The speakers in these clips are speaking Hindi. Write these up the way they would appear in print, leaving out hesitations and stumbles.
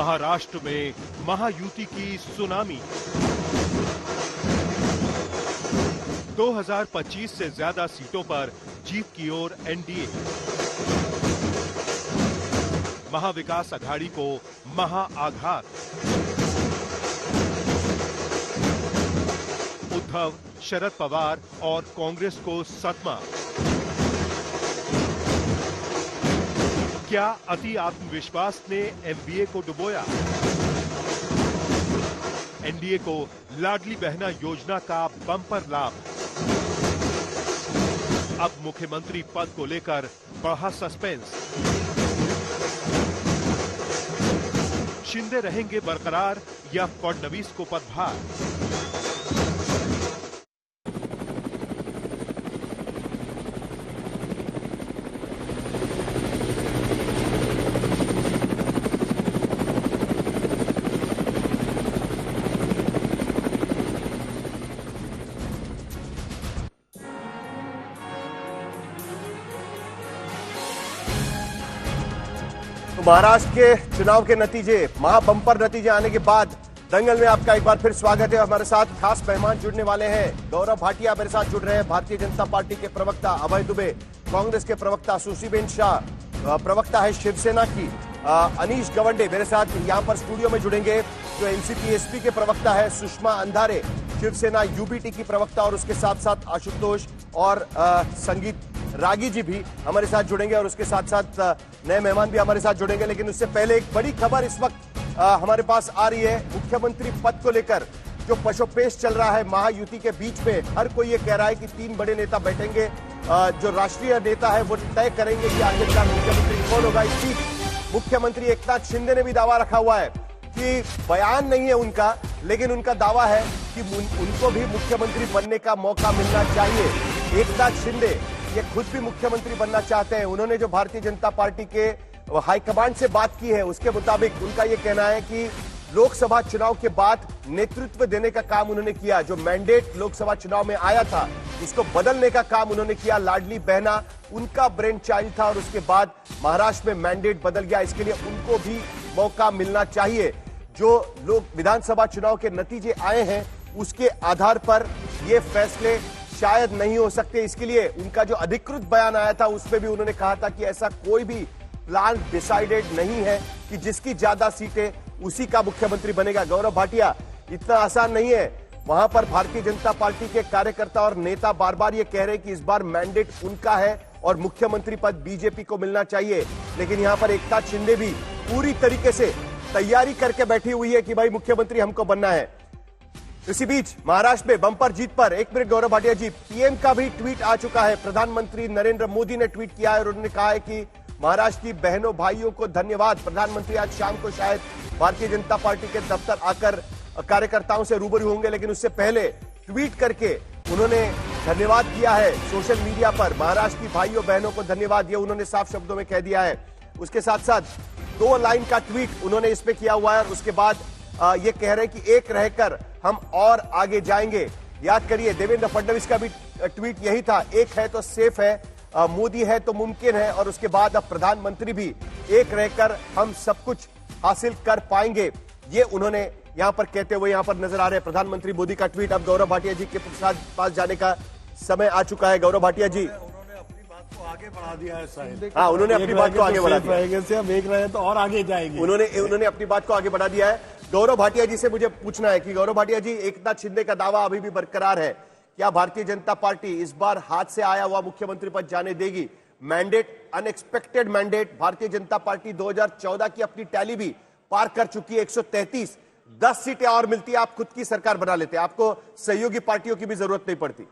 महाराष्ट्र में महायुति की सुनामी। 2025 से ज्यादा सीटों पर जीत की ओर एनडीए। महाविकास अघाड़ी को महाआघात। उद्धव, शरद पवार और कांग्रेस को सदमा। क्या अति आत्मविश्वास ने एमबीए को डुबोया? एनडीए को लाडली बहना योजना का बम्पर लाभ। अब मुख्यमंत्री पद को लेकर बढ़ा सस्पेंस। शिंदे रहेंगे बरकरार या फडणवीस को पदभार? महाराष्ट्र के चुनाव के नतीजे, महाबंपर नतीजे आने के बाद दंगल में आपका एक बार फिर स्वागत है। हमारे साथ खास मेहमान जुड़ने वाले हैं। गौरव भाटिया मेरे साथ जुड़ रहे हैं, भारतीय जनता पार्टी के प्रवक्ता। अभय दुबे कांग्रेस के प्रवक्ता। सुशीबेन शाह प्रवक्ता है शिवसेना की। अनीश गवंडे मेरे साथ यहाँ पर स्टूडियो में जुड़ेंगे, जो एनसीपी एसपी के प्रवक्ता है। सुषमा अंधारे शिवसेना यूबीटी की प्रवक्ता, और उसके साथ साथ आशुतोष और संगीत रागी जी भी हमारे साथ जुड़ेंगे, और उसके साथ साथ नए मेहमान भी हमारे साथ जुड़ेंगे। लेकिन उससे पहले एक बड़ी खबर इस वक्त हमारे पास आ रही है। मुख्यमंत्री पद को लेकर जो पशोपेश चल रहा है महायुति के बीच में, हर कोई ये कह रहा है कि 3 बड़े नेता बैठेंगे, जो राष्ट्रीय नेता है वो तय करेंगे कि आखिरकार मुख्यमंत्री कौन होगा। इस बीच मुख्यमंत्री एकनाथ शिंदे ने भी दावा रखा हुआ है कि बयान नहीं है उनका, लेकिन उनका दावा है कि उनको भी मुख्यमंत्री बनने का मौका मिलना चाहिए। एकनाथ शिंदे ये खुद भी मुख्यमंत्री बनना चाहते हैं। उन्होंने जो भारतीय जनता पार्टी के हाईकमांड से बात की है, उसके मुताबिक उनका ये कहना है कि लोकसभा चुनाव के बाद नेतृत्व देने का काम उन्होंने किया। जो मैंडेट लोकसभा चुनाव में आया था, उसको बदलने का काम उन्होंने किया। लाडली बहना उनका ब्रेन चाइल्ड था, और उसके बाद महाराष्ट्र में मैंडेट बदल गया। इसके लिए उनको भी मौका मिलना चाहिए। जो लोग विधानसभा चुनाव के नतीजे आए हैं, उसके आधार पर ये फैसले शायद नहीं हो सकते। इसके लिए उनका जो अधिकृत बयान आया था, उसमें भी उन्होंने कहा था कि ऐसा कोई भी प्लान डिसाइडेड नहीं है कि जिसकी ज्यादा सीटें उसी का मुख्यमंत्री बनेगा। गौरव भाटिया, इतना आसान नहीं है। वहां पर भारतीय जनता पार्टी के कार्यकर्ता और नेता बार बार ये कह रहे हैं कि इस बार मैंडेट उनका है और मुख्यमंत्री पद बीजेपी को मिलना चाहिए। लेकिन यहां पर एकनाथ शिंदे भी पूरी तरीके से तैयारी करके बैठी हुई है कि भाई मुख्यमंत्री हमको बनना है। इसी बीच महाराष्ट्र में बंपर जीत पर, एक मिनट गौरव भाटिया जी, पीएम का भी ट्वीट आ चुका है। प्रधानमंत्री नरेंद्र मोदी ने ट्वीट किया है और उन्होंने कहा है कि महाराष्ट्र की बहनों भाइयों को धन्यवाद। प्रधानमंत्री आज शाम को शायद भारतीय जनता पार्टी के दफ्तर आकर कार्यकर्ताओं से रूबरू होंगे, लेकिन उससे पहले ट्वीट करके उन्होंने धन्यवाद किया है सोशल मीडिया पर। महाराष्ट्र की भाइयों बहनों को धन्यवाद, ये उन्होंने साफ शब्दों में कह दिया है। उसके साथ साथ 2 लाइन का ट्वीट उन्होंने इसमें किया हुआ है, और उसके बाद ये कह रहे हैं कि एक रहकर हम और आगे जाएंगे। याद करिए, देवेंद्र फडणवीस का भी ट्वीट यही था, एक है तो सेफ है, मोदी है तो मुमकिन है। और उसके बाद अब प्रधानमंत्री भी, एक रहकर हम सब कुछ हासिल कर पाएंगे, ये उन्होंने यहां पर कहते हुए यहां पर नजर आ रहे हैं प्रधानमंत्री मोदी का ट्वीट। अब गौरव भाटिया जी के पास जाने का समय आ चुका है। गौरव भाटिया जी, आगे बढ़ा दिया है शायद। हाँ, उन्होंने अपनी बात को आगे बढ़ा दिया है। हम एक रहे तो और आगे जाएंगे। उन्होंने अपनी बात को आगे बढ़ा दिया है। गौरव भाटिया जी से मुझे पूछना है कि गौरव भाटिया जी, एकनाथ शिंदे का दावा अभी भी बरकरार है। क्या भारतीय जनता पार्टी इस बार हाथ से आया हुआ मुख्यमंत्री पद जाने देगी? Mandate, unexpected mandate. Bharatiya Janata party 2014 की अपनी टैली भी पार कर चुकी है, 133। 10 सीटें और मिलती है, आप खुद की सरकार बना लेते, आपको सहयोगी पार्टियों की भी जरूरत नहीं पड़ती।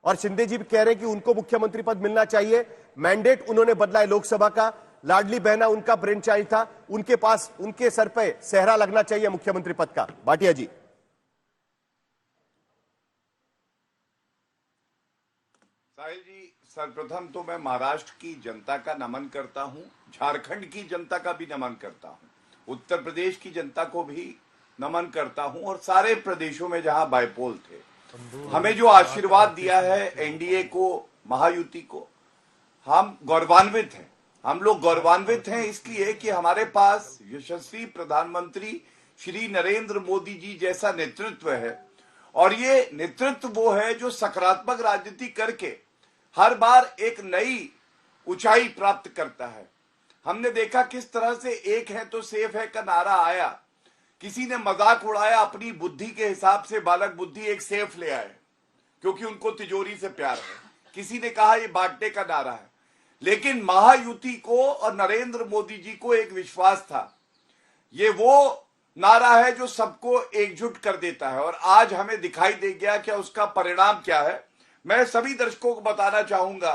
और शिंदे जी भी कह रहे हैं कि उनको मुख्यमंत्री पद मिलना चाहिए। मैंडेट उन्होंने बदला है लोकसभा का। लाडली बहना उनका ब्रेन चाइल्ड था, उनके पास, उनके सर पे सेहरा लगना चाहिए मुख्यमंत्री पद का। भाटिया जी। साहिल जी, सर्वप्रथम तो मैं महाराष्ट्र की जनता का नमन करता हूं, झारखंड की जनता का भी नमन करता हूं, उत्तर प्रदेश की जनता को भी नमन करता हूं, और सारे प्रदेशों में जहां बायपोल थे, हमें जो आशीर्वाद दिया है एनडीए को, महायुति को, हम गौरवान्वित हैं। हम लोग गौरवान्वित हैं इसलिए कि हमारे पास यशस्वी प्रधानमंत्री श्री नरेंद्र मोदी जी जैसा नेतृत्व है, और ये नेतृत्व वो है जो सकारात्मक राजनीति करके हर बार एक नई ऊंचाई प्राप्त करता है। हमने देखा किस तरह से एक है तो सेफ है का नारा आया, किसी ने मजाक उड़ाया, अपनी बुद्धि के हिसाब से बालक बुद्धि एक सेफ ले आए क्योंकि उनको तिजोरी से प्यार है, किसी ने कहा ये बांटने का नारा है, लेकिन महायुति को और नरेंद्र मोदी जी को एक विश्वास था, ये वो नारा है जो सबको एकजुट कर देता है, और आज हमें दिखाई दे गया कि उसका परिणाम क्या है। मैं सभी दर्शकों को बताना चाहूंगा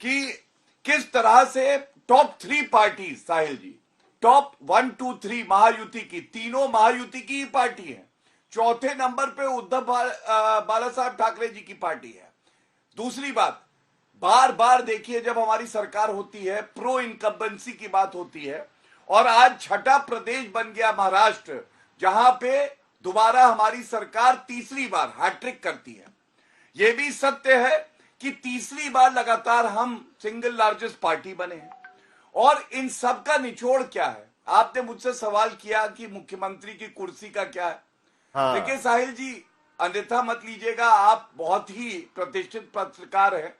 कि किस तरह से टॉप 3 पार्टी, साहिल जी, टॉप 1, 2, 3 महायुति की, तीनों महायुति की ही पार्टी है। चौथे नंबर पे उद्धव बाला साहब ठाकरे जी की पार्टी है। दूसरी बात, बार बार देखिए जब हमारी सरकार होती है प्रो इनकम्बेंसी की बात होती है, और आज छठा प्रदेश बन गया महाराष्ट्र, जहां पे दोबारा हमारी सरकार तीसरी बार हैट्रिक करती है। यह भी सत्य है कि तीसरी बार लगातार हम सिंगल लार्जेस्ट पार्टी बने हैं। और इन सब का निचोड़ क्या है? आपने मुझसे सवाल किया कि मुख्यमंत्री की कुर्सी का क्या है। देखिए साहिल जी, अन्यथा मत लीजिएगा, आप बहुत ही प्रतिष्ठित पत्रकार हैं,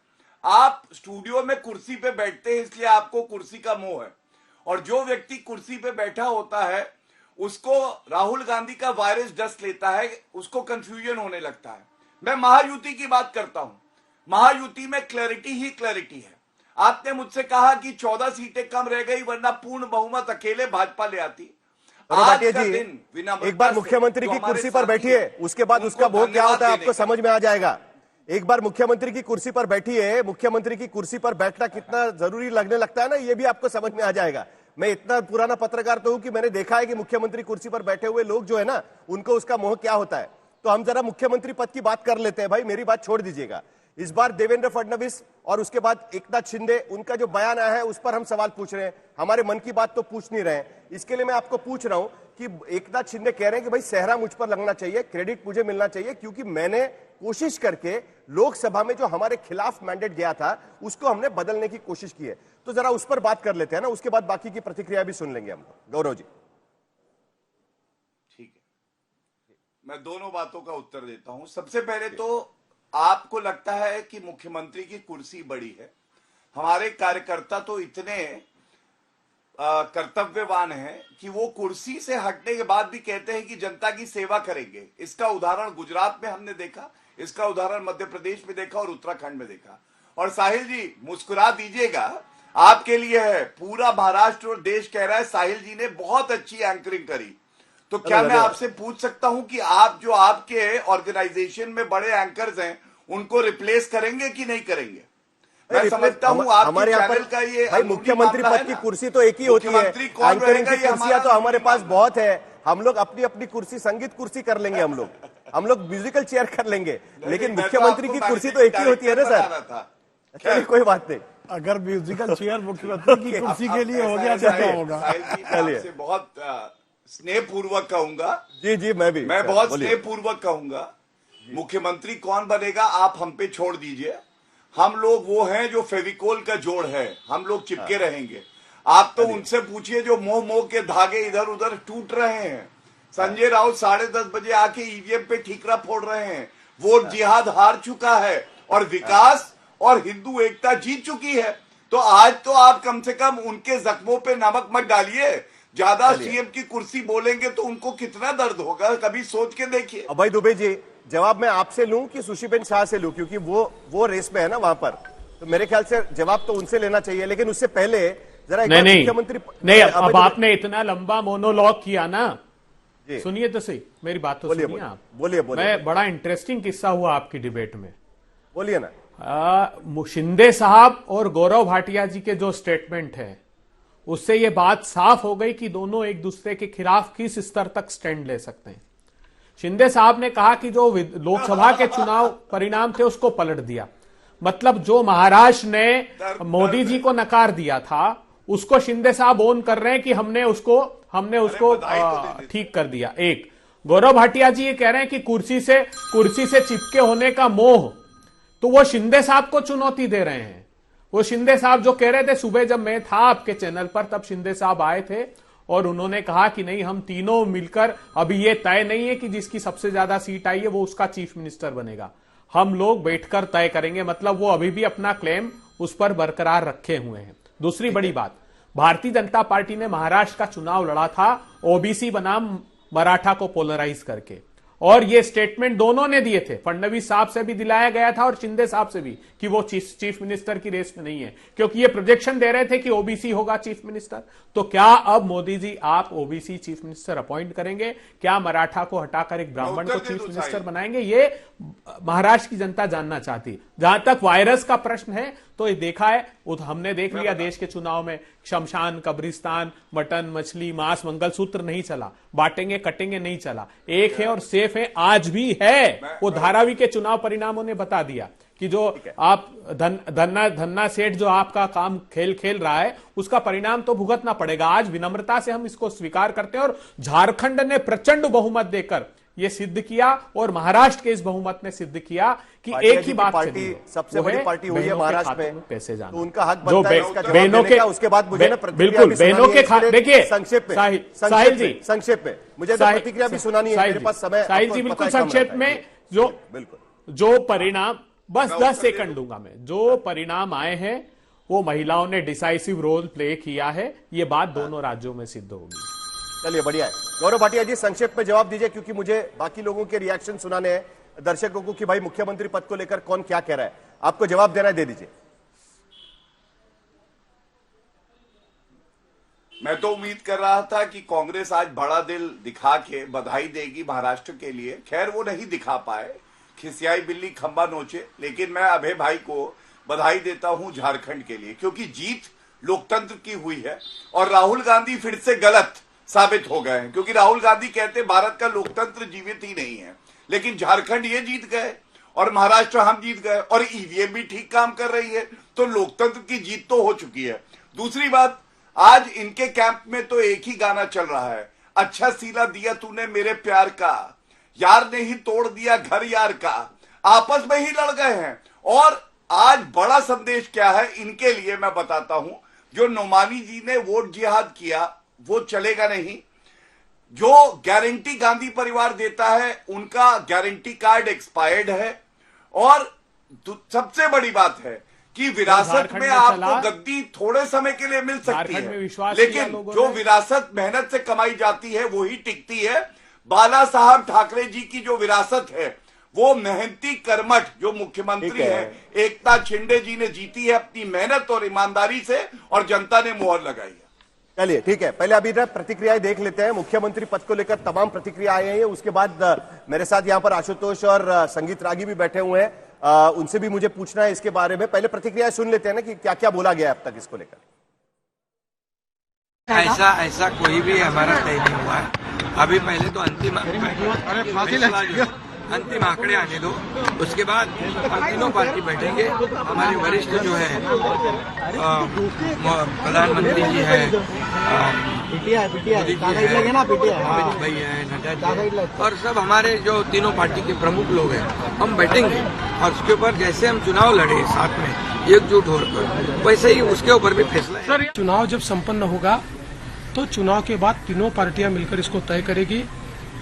आप स्टूडियो में कुर्सी पे बैठते हैं इसलिए आपको कुर्सी का मोह है, और जो व्यक्ति कुर्सी पे बैठा होता है उसको राहुल गांधी का वायरस डस्ट लेता है, उसको कंफ्यूजन होने लगता है। मैं महायुति की बात करता हूं, महायुति में क्लैरिटी ही क्लैरिटी है। आपने मुझसे कहा कि 14 सीटें कम रह गई वरना पूर्ण बहुमत अकेले भाजपा ले आती। आज का दिन एक बार मुख्यमंत्री की कुर्सी पर बैठिए, उसके बाद उसका भोग क्या होता है आपको समझ में आ जाएगा। एक बार मुख्यमंत्री की कुर्सी पर बैठिए, मुख्यमंत्री की कुर्सी पर बैठना कितना जरूरी लगने लगता है ना, ये भी आपको समझ में आ जाएगा। मैं इतना पुराना पत्रकार तो हूं कि मैंने देखा है कि मुख्यमंत्री कुर्सी पर बैठे हुए लोग जो है ना, उनको उसका मोह क्या होता है। तो हम जरा मुख्यमंत्री पद की बात कर लेते हैं। भाई मेरी बात छोड़ दीजिएगा, इस बार देवेंद्र फडणवीस और उसके बाद एकनाथ शिंदे, उनका जो बयान आया है उस पर हम सवाल पूछ रहे हैं, हमारे मन की बात तो पूछ नहीं रहे हैं। इसके लिए मैं आपको पूछ रहा हूं कि एकनाथ शिंदे कह रहे हैं कि भाई सेहरा मुझ पर लगना चाहिए, क्रेडिट मुझे मिलना चाहिए, क्योंकि मैंने कोशिश करके लोकसभा में जो हमारे खिलाफ मैंडेट गया था उसको हमने बदलने की कोशिश की है। तो जरा उस पर बात कर लेते हैं ना, उसके बाद बाकी की प्रतिक्रिया भी सुन लेंगे हम। गौरव जी। ठीक है, मैं दोनों बातों का उत्तर देता हूं। सबसे पहले तो आपको लगता है कि मुख्यमंत्री की कुर्सी बड़ी है, हमारे कार्यकर्ता तो इतने कर्तव्यवान हैं कि वो कुर्सी से हटने के बाद भी कहते हैं कि जनता की सेवा करेंगे। इसका उदाहरण गुजरात में हमने देखा, इसका उदाहरण मध्य प्रदेश में देखा और उत्तराखंड में देखा। और साहिल जी मुस्कुरा दीजिएगा, आपके लिए है, पूरा महाराष्ट्र और देश कह रहा है साहिल जी ने बहुत अच्छी एंकरिंग करी। तो क्या मैं आपसे पूछ सकता हूं कि आप जो आपके ऑर्गेनाइजेशन में बड़े एंकर्स हैं उनको रिप्लेस करेंगे कि नहीं करेंगे? मैं समझता हूं हमारे यहाँ पर का ये भाई मुख्यमंत्री पद की कुर्सी तो एक ही होती है, एंकरिंग की कुर्सियां तो हमारे पास बहुत है। हम लोग अपनी अपनी कुर्सी, संगीत कुर्सी कर लेंगे, हम लोग म्यूजिकल चेयर कर लेंगे, लेकिन मुख्यमंत्री की कुर्सी तो एक ही होती है ना सर। चलिए कोई बात नहीं, अगर म्यूजिकल चेयर मुख्यमंत्री की कुर्सी के लिए हो गया तो क्या होगा? चलिए, बहुत स्नेहपूर्वक कहूंगा। जी मैं बहुत स्नेहपूर्वक कहूंगा, मुख्यमंत्री कौन बनेगा आप हम पे छोड़ दीजिए। हम लोग वो हैं जो फेविकोल का जोड़ है, हम लोग चिपके रहेंगे। आप तो उनसे पूछिए जो मोह के धागे इधर उधर टूट रहे हैं। संजय राउत 10:30 बजे आके ईवीएम पे ठीकरा फोड़ रहे हैं। वोट जिहाद हार चुका है और विकास और हिंदू एकता जीत चुकी है। तो आज तो आप कम से कम उनके जख्मों पे नमक मत डालिए। ज्यादा सीएम की कुर्सी बोलेंगे तो उनको कितना दर्द होगा, कभी सोच के देखिए। अभय दुबे जी, जवाब मैं आपसे लूं कि सुशीबेन शाह से लूं, क्योंकि वो रेस में है ना वहां पर, तो मेरे ख्याल से जवाब तो उनसे लेना चाहिए। लेकिन उससे पहले जरा मुख्यमंत्री नहीं, अब आपने इतना लंबा मोनोलॉग किया ना, सुनिए तो सही, मेरी बात तो सुनिए आप। बोलिए। मैं बड़ा इंटरेस्टिंग किस्सा हुआ आपकी डिबेट में, बोलिए ना। शिंदे साहब और गौरव भाटिया जी के जो स्टेटमेंट है उससे ये बात साफ हो गई कि दोनों एक दूसरे के खिलाफ किस स्तर तक स्टैंड ले सकते हैं। शिंदे साहब ने कहा कि जो लोकसभा के चुनाव परिणाम थे उसको पलट दिया, मतलब जो महाराष्ट्र ने मोदी जी को नकार दिया था उसको शिंदे साहब ओन कर रहे हैं कि हमने उसको ठीक कर दिया। एक गौरव भाटिया जी ये कह रहे हैं कि कुर्सी से चिपके होने का मोह, तो वो शिंदे साहब को चुनौती दे रहे हैं। वो शिंदे साहब जो कह रहे थे, सुबह जब मैं था आपके चैनल पर तब शिंदे साहब आए थे और उन्होंने कहा कि नहीं, हम तीनों मिलकर, अभी ये तय नहीं है कि जिसकी सबसे ज्यादा सीट आई है वो उसका चीफ मिनिस्टर बनेगा, हम लोग बैठकर तय करेंगे। मतलब वो अभी भी अपना क्लेम उस पर बरकरार रखे हुए हैं। दूसरी बड़ी बात, भारतीय जनता पार्टी ने महाराष्ट्र का चुनाव लड़ा था ओबीसी बनाम मराठा को पोलराइज करके, और ये स्टेटमेंट दोनों ने दिए थे, फडणवीस साहब से भी दिलाया गया था और शिंदे साहब से भी, कि वो चीफ मिनिस्टर की रेस में नहीं है, क्योंकि ये प्रोजेक्शन दे रहे थे कि ओबीसी होगा चीफ मिनिस्टर। तो क्या अब मोदी जी आप ओबीसी चीफ मिनिस्टर अपॉइंट करेंगे? क्या मराठा को हटाकर एक ब्राह्मण को चीफ मिनिस्टर बनाएंगे? ये महाराष्ट्र की जनता जानना चाहती। जहां तक वायरस का प्रश्न है तो ये देखा है, हमने देख लिया देश के चुनाव में, शमशान, कब्रिस्तान, मटन, मछली, मांस, मंगलसूत्र नहीं चला, बांटेंगे कटेंगे नहीं चला, एक है और सेफ है, आज भी है। वो धारावी के चुनाव परिणामों ने बता दिया कि जो आप धन्ना सेठ जो आपका काम खेल रहा है उसका परिणाम तो भुगतना पड़ेगा। आज विनम्रता से हम इसको स्वीकार करते हैं और झारखंड ने प्रचंड बहुमत देकर ये सिद्ध किया और महाराष्ट्र के इस बहुमत ने सिद्ध किया कि एक ही बात पार्टी सबसे बड़ी पार्टी हुई है महाराष्ट्र में, पैसे जाना, तो उनका हक बनता है इसका जवाब बहनों देने के, का। उसके बाद मुझे ना प्रतिक्रिया बिल्कुल बहनों के खाते, देखिए संक्षेप में, साहिल जी, संक्षेप में मुझे प्रतिक्रिया भी सुनानी है, मेरे पास समय। साहिल जी बिल्कुल संक्षेप में, जो परिणाम, बस 10 सेकंड दूंगा मैं, जो परिणाम आए हैं वो महिलाओं ने डिसाइसिव रोल प्ले किया है, ये बात दोनों राज्यों में सिद्ध होगी। चलिए बढ़िया है। गौरव भाटिया जी संक्षेप में जवाब दीजिए, क्योंकि मुझे बाकी लोगों के रिएक्शन सुनाने हैं दर्शकों को कि भाई मुख्यमंत्री पद को लेकर कौन क्या कह रहा है। आपको जवाब देना है, दे दीजिए। मैं तो उम्मीद कर रहा था कि कांग्रेस आज बड़ा दिल दिखा के बधाई देगी महाराष्ट्र के लिए। खैर वो नहीं दिखा पाए, खिसियाई बिल्ली खंबा नोचे। लेकिन मैं अभय भाई को बधाई देता हूं झारखंड के लिए, क्योंकि जीत लोकतंत्र की हुई है और राहुल गांधी फिर से गलत साबित हो गए हैं। क्योंकि राहुल गांधी कहते भारत का लोकतंत्र जीवित ही नहीं है, लेकिन झारखंड ये जीत गए और महाराष्ट्र हम जीत गए और ईवीएम भी ठीक काम कर रही है, तो लोकतंत्र की जीत तो हो चुकी है। दूसरी बात, आज इनके कैंप में तो एक ही गाना चल रहा है, अच्छा सीला दिया तूने मेरे प्यार का, यार ने ही तोड़ दिया घर यार का। आपस में ही लड़ गए हैं। और आज बड़ा संदेश क्या है इनके लिए मैं बताता हूं। जो नोमानी जी ने वोट जिहाद किया वो चलेगा नहीं। जो गारंटी गांधी परिवार देता है उनका गारंटी कार्ड एक्सपायर्ड है। और सबसे बड़ी बात है कि विरासत में आपको गद्दी थोड़े समय के लिए मिल सकती है, लेकिन जो विरासत मेहनत से कमाई जाती है वो ही टिकती है। बाला साहब ठाकरे जी की जो विरासत है वो मेहनती कर्मठ जो मुख्यमंत्री है एकनाथ शिंदे जी ने जीती है अपनी मेहनत और ईमानदारी से, और जनता ने मोहर लगाई है। चलिए ठीक है, पहले अभी प्रतिक्रियाएं देख लेते हैं। मुख्यमंत्री पद को लेकर तमाम प्रतिक्रिया आई हैं, उसके बाद मेरे साथ यहां पर आशुतोष और संगीत रागी भी बैठे हुए हैं, उनसे भी मुझे पूछना है इसके बारे में। पहले प्रतिक्रिया सुन लेते हैं ना कि क्या क्या बोला गया अब तक इसको लेकर। ऐसा कोई भी हमारा तय नहीं हुआ है। अभी पहले तो अंतिम आंकड़े आने दो, उसके बाद हम तीनों पार्टी बैठेंगे। हमारे वरिष्ठ जो है प्रधानमंत्री जी है, अमित भाई है, नड्डा जी, और सब हमारे जो तीनों पार्टी के प्रमुख लोग हैं, हम बैठेंगे और उसके ऊपर जैसे हम चुनाव लड़े साथ में एकजुट होकर, वैसे ही उसके ऊपर भी फैसला है। चुनाव जब संपन्न होगा तो चुनाव के बाद तीनों पार्टियां मिलकर इसको तय करेगी।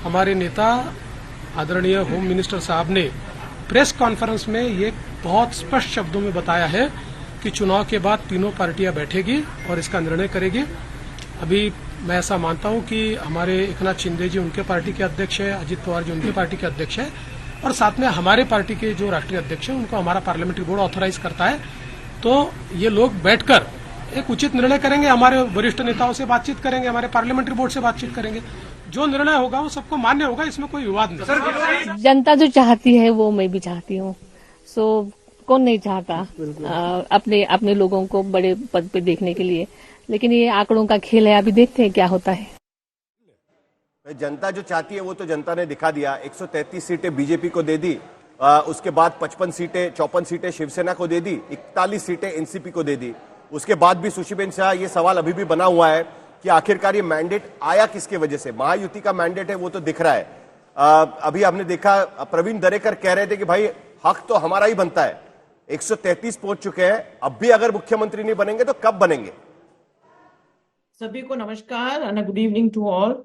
हमारे नेता आदरणीय होम मिनिस्टर साहब ने प्रेस कॉन्फ्रेंस में ये बहुत स्पष्ट शब्दों में बताया है कि चुनाव के बाद तीनों पार्टियां बैठेगी और इसका निर्णय करेगी। अभी मैं ऐसा मानता हूं कि हमारे एकनाथ शिंदे जी उनके पार्टी के अध्यक्ष है, अजित पवार जी उनके पार्टी के अध्यक्ष है, और साथ में हमारे पार्टी के जो राष्ट्रीय अध्यक्ष है उनको हमारा पार्लियामेंट्री बोर्ड ऑथोराइज करता है। तो ये लोग बैठकर एक उचित निर्णय करेंगे, हमारे वरिष्ठ नेताओं से बातचीत करेंगे, हमारे पार्लियामेंट्री बोर्ड से बातचीत करेंगे, जो निर्णय होगा वो सबको मान्य होगा, इसमें कोई विवाद नहीं। जनता जो चाहती है वो मैं भी चाहती हूँ। सो कौन नहीं चाहता अपने लोगों को बड़े पद पे देखने के लिए, लेकिन ये आंकड़ों का खेल है, अभी देखते हैं क्या होता है। जनता जो चाहती है वो तो जनता ने दिखा दिया। 133 सीटें बीजेपी को दे दी, उसके बाद 54 सीटें शिवसेना को दे दी, 41 सीटें एनसीपी को दे दी। उसके बाद भी सुशीबेन शाह, ये सवाल अभी भी बना हुआ है कि आखिरकार ये मैंडेट आया किसके वजह से। महायुति का मैंडेट है वो तो दिख रहा है। अभी आपने देखा प्रवीण दरेकर कह रहे थे कि भाई हक तो हमारा ही बनता है, 133 पहुंच चुके हैं। अब भी अगर मुख्यमंत्री नहीं बनेंगे तो कब बनेंगे? सभी को नमस्कार and good evening to all.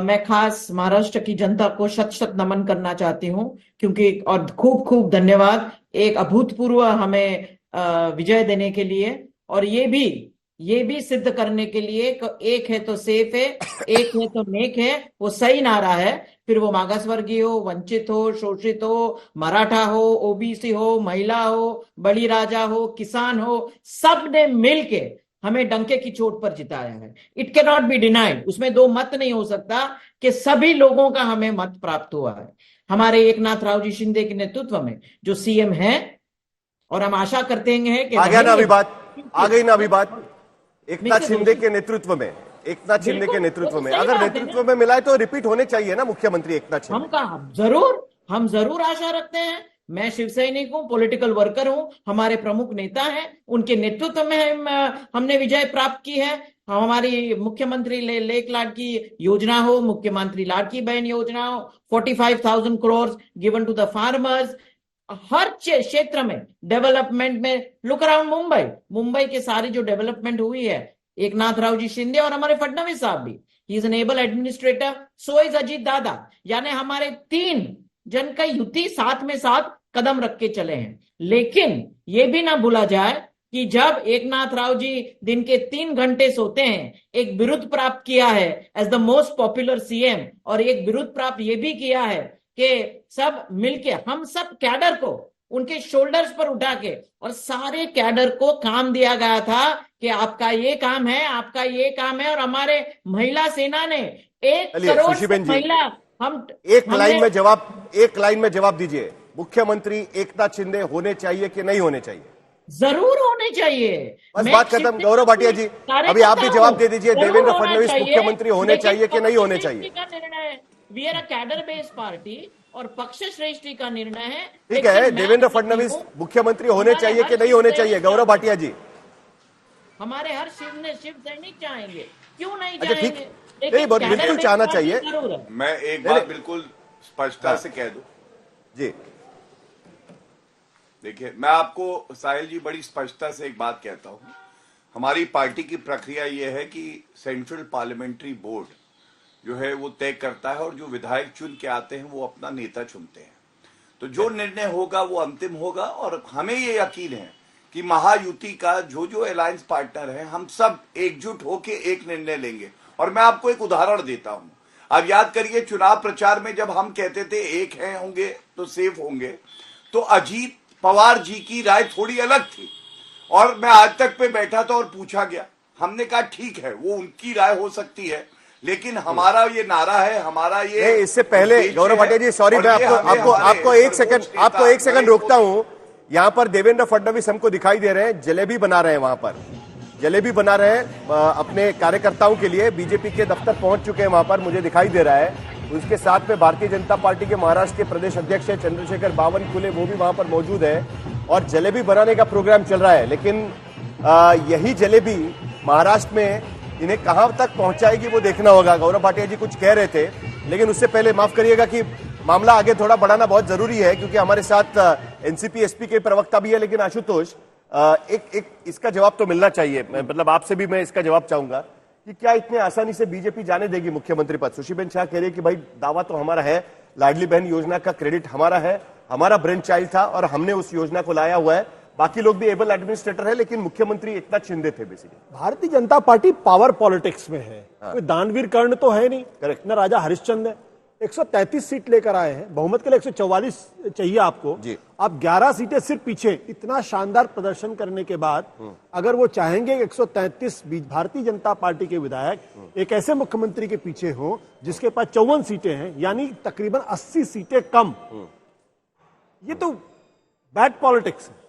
मैं खास महाराष्ट्र की जनता को शत शत नमन करना चाहती हूं, क्योंकि और खूब खूब धन्यवाद एक अभूतपूर्व हमें विजय देने के लिए, और ये भी सिद्ध करने के लिए कि एक है तो सेफ है, एक है तो नेक है, वो सही नारा है। फिर वो मागासवर्गीय हो, वंचित हो, शोषित हो, मराठा हो, ओबीसी हो, महिला हो, बड़ी राजा हो, किसान हो, सब ने मिलके हमें डंके की चोट पर जिताया है। It can not be denied, उसमें दो मत नहीं हो सकता कि सभी लोगों का हमें मत प्राप्त हुआ है। हमारे एकनाथ राव जी शिंदे के नेतृत्व में जो सीएम है, और हम आशा करते हैं कि आ गई ना अभी बात एकनाथ शिंदे के नेतृत्व में, एकनाथ शिंदे के नेतृत्व में अगर नेतृत्व में मिला है तो रिपीट होने चाहिए ना मुख्यमंत्री एकनाथ शिंदे। हम जरूर आशा रखते हैं। मैं शिव सैनिक हूं, पॉलिटिकल वर्कर हूं, हमारे प्रमुख नेता हैं, उनके नेतृत्व में हमने विजय प्राप्त की है। हमारी मुख्यमंत्री लेक लाडकी योजना हो, मुख्यमंत्री लाडकी बहन योजना हो, 45,000 crore given to the farmers, हर क्षेत्र में डेवलपमेंट में। लुक अराउंड मुंबई के सारी जो डेवलपमेंट हुई है, एकनाथ राव जी शिंदे और हमारे फडणवीस साहब भी, he is an able administrator, so is Ajit दादा। यानी हमारे 3 जन का युति साथ में साथ कदम रख के चले हैं। लेकिन ये भी ना भूला जाए कि जब एकनाथ राव जी दिन के 3 घंटे सोते हैं, एक बिरुद प्राप्त किया है as the most popular CM, और एक बिरुद प्राप्त ये भी किया है कि सब मिलके हम सब कैडर को उनके शोल्डर्स पर उठा के, और सारे कैडर को काम दिया गया था कि आपका ये काम है, आपका ये काम है। और हमारे महिला सेना ने 1 करोड़ महिला, हम एक लाइन में जवाब दीजिए, मुख्यमंत्री एकनाथ शिंदे होने चाहिए कि नहीं होने चाहिए? जरूर होने चाहिए। बस बात खत्म। गौरव भाटिया जी, अभी आप भी जवाब दे दीजिए, देवेंद्र फडणवीस मुख्यमंत्री होने चाहिए कि नहीं होने चाहिए? We are a cadre based party और पक्ष श्रेष्ठी का निर्णय है। ठीक है, देवेंद्र फडणवीस मुख्यमंत्री होने चाहिए कि नहीं होने चाहिए? गौरव भाटिया जी, हमारे हर शिव सैनिक चाहेंगे, क्यों नहीं अच्छा चाहेंगे? ठीक, नहीं बिल्कुल चाहना चाहिए। मैं एक बात बिल्कुल स्पष्टता से कह दूं जी। देखिए, मैं आपको साहिल जी बड़ी स्पष्टता से एक बात कहता हूं। हमारी पार्टी की प्रक्रिया यह है कि सेंट्रल पार्लियामेंट्री बोर्ड जो है वो तय करता है, और जो विधायक चुन के आते हैं वो अपना नेता चुनते हैं। तो जो निर्णय होगा वो अंतिम होगा, और हमें ये यकीन है कि महायुति का जो अलायंस पार्टनर है, हम सब एकजुट होकर एक निर्णय लेंगे। और मैं आपको एक उदाहरण देता हूं। अब याद करिए, चुनाव प्रचार में जब हम कहते थे एक है होंगे तो सेफ होंगे, तो अजीत पवार जी की राय थोड़ी अलग थी, और मैं आज तक पे बैठा था और पूछा गया, हमने कहा ठीक है, वो उनकी राय हो सकती है, लेकिन हमारा ये नारा है, हमारा ये। इससे पहले गौरव भाटिया जी, सॉरी, मैं आपको एक सेकंड रोकता हूं। यहां पर देवेंद्र फडणवीस हमको दिखाई दे रहे हैं, जलेबी बना रहे हैं, वहां पर जलेबी बना रहे हैं अपने कार्यकर्ताओं के लिए। बीजेपी के दफ्तर पहुंच चुके हैं, वहां पर मुझे दिखाई दे रहा है। उसके साथ में भारतीय जनता पार्टी के महाराष्ट्र के प्रदेश अध्यक्ष है चंद्रशेखर बावनकुले, वो भी वहां पर मौजूद है, और जलेबी बनाने का प्रोग्राम चल रहा है। लेकिन यही जलेबी महाराष्ट्र में इन्हें कहां तक पहुंचाएगी वो देखना होगा। गौरव भाटिया जी कुछ कह रहे थे, लेकिन उससे पहले माफ करिएगा कि मामला आगे थोड़ा बढ़ाना बहुत जरूरी है, क्योंकि हमारे साथ एनसीपी एसपी के प्रवक्ता भी है। लेकिन आशुतोष, एक इसका जवाब तो मिलना चाहिए, मतलब आपसे भी मैं इसका जवाब चाहूंगा कि क्या इतने आसानी से बीजेपी जाने देगी मुख्यमंत्री पद? सुशीबेन शाह कह रही है कि भाई दावा तो हमारा है, लाडली बहन योजना का क्रेडिट हमारा है, हमारा ब्रेन चाइल्ड था और हमने उस योजना को लाया हुआ है। बाकी लोग भी एबल एडमिनिस्ट्रेटर है, लेकिन मुख्यमंत्री एकनाथ शिंदे थे basically. Bharatiya Janata party power politics में है, कोई दानवीर कर्ण तो है नहीं, करेक्ट ना? राजा हरिश्चंद्र 133 सीट लेकर आए हैं, बहुमत के लिए 144 चाहिए आपको जी। आप 11 सीटें सिर्फ पीछे। इतना शानदार प्रदर्शन करने के बाद अगर वो चाहेंगे 133 भारतीय जनता पार्टी के विधायक एक ऐसे मुख्यमंत्री के पीछे हो जिसके पास 54 सीटें हैं, यानी तकरीबन 80 सीटें कम, ये तो बैड पॉलिटिक्स है